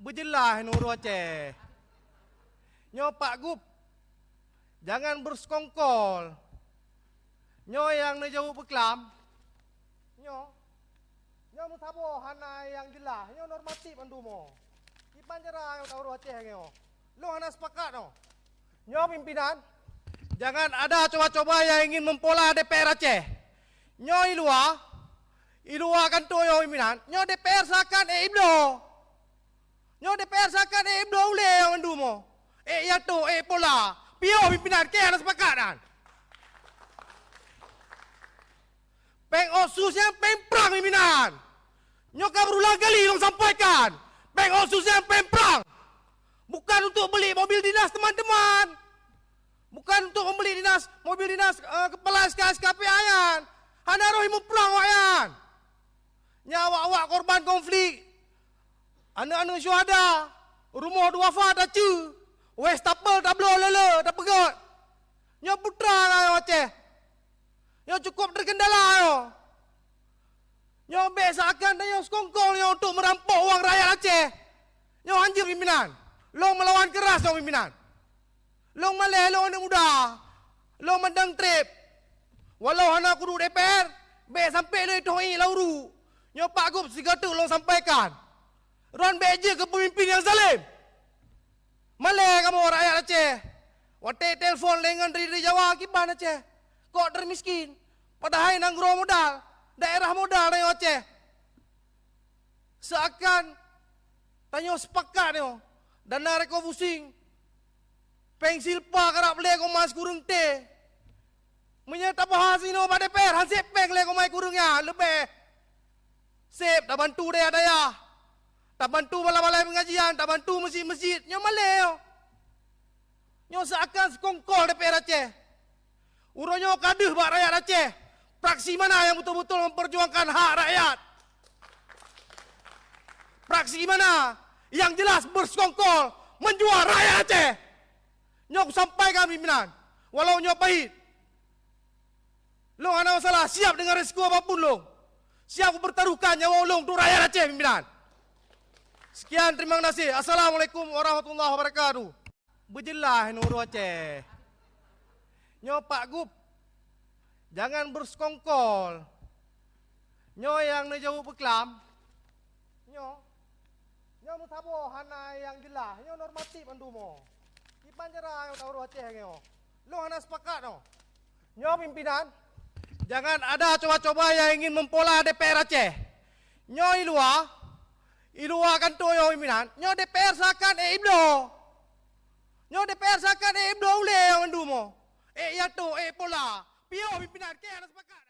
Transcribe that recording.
Beujulas Urus Aceh. Nyo Pak Gub, jangan bersekongkol. Nyo yang nak jawab beklam. Nyo musabo hana yang jelas. Nyo normatif andu mo. Kipan jarang yang tahu Urus Aceh nyo. Lo hana sepakat no. Nyo pimpinan, jangan ada coba-coba yang ingin mempola DPR Aceh. Nyo ilua kan tu yo pimpinan. Nyo DPR sakan iblo. Nyo DPR sakan iblo ule yang andu mo. Ya tu pola. Pio pimpinan ke hana sepakat kan. Peng osusnya pemprang pimpinan. Nyoka berulang kali dong sampaikan. Peng osusnya pemprang. Bukan untuk beli mobil dinas teman-teman. Bukan untuk membeli mobil dinas kepala SKP ayan. Hana roh perang ayan. Nyawa-awak korban konflik. Anak-anak syuhada. Rumah wafat acu. Wes tapel tablo lele tak pegot. Nyo putra ayo Aceh. Nyo cukup terkendala yo. Nyo besakan dan nyo sekongkol yo untuk merampok uang rakyat Aceh. Nyo anjir pimpinan. Long melawan keras yo pimpinan. Long maleh long anak muda. Long mendang trip. Walau hana kudu DPR, be sampai le tohi lauru. Nyo Pak Gub sigatu long sampaikan. Ron be je ke pemimpin yang zalim. Maleh kamu rakyat Aceh. Wate telefon lengan dari Jawa kiban Aceh. Kok termiskin. Padahal nanggro modal. Daerah modal dari Aceh. Seakan tanya sepakat yo. Dana reko pusing. Peng silpa kerap le ko mas kurung te. Menyata bahas ino pada DPR. Hansip peng le ko mai kurungnya. Lebih. Sip. Tak bantu dia daya. Tak bantu balai-balai pengajian. Tak bantu masjid-masjid. Nyo maleh yo. Nyo seakan sekongkol DPR Aceh. Uronyo kaduh bak rakyat Aceh. Praksi mana yang betul-betul memperjuangkan hak rakyat? Praksi mana yang jelas bersekongkol menjual rakyat Aceh? Nyok sampaikan pimpinan. Walau nyok pahit. Long ada masalah. Siap dengan risiko apapun long. Siap bertaruhkan nyawa long untuk rakyat Aceh pimpinan. Sekian, terima kasih. Assalamualaikum warahmatullahi wabarakatuh. Beujulas Urus Aceh. Nyo Pak Gub, jangan bersekongkol. Nyo yang nak jawab beklam. Nyo musabo hana yang jelas. Nyo normatif andu mo. Kipan jarang yang tahu Urus Aceh nyo. Lo hana sepakat no. Nyo pimpinan, jangan ada coba-coba yang ingin mempola DPR Aceh. Nyo ilua kan tu yo pimpinan. Nyo DPR sakan iblo. Nyo DPR sakan iblo ule yang andu mo. Ya tu pola. Pio pimpinan ke hana sepakat.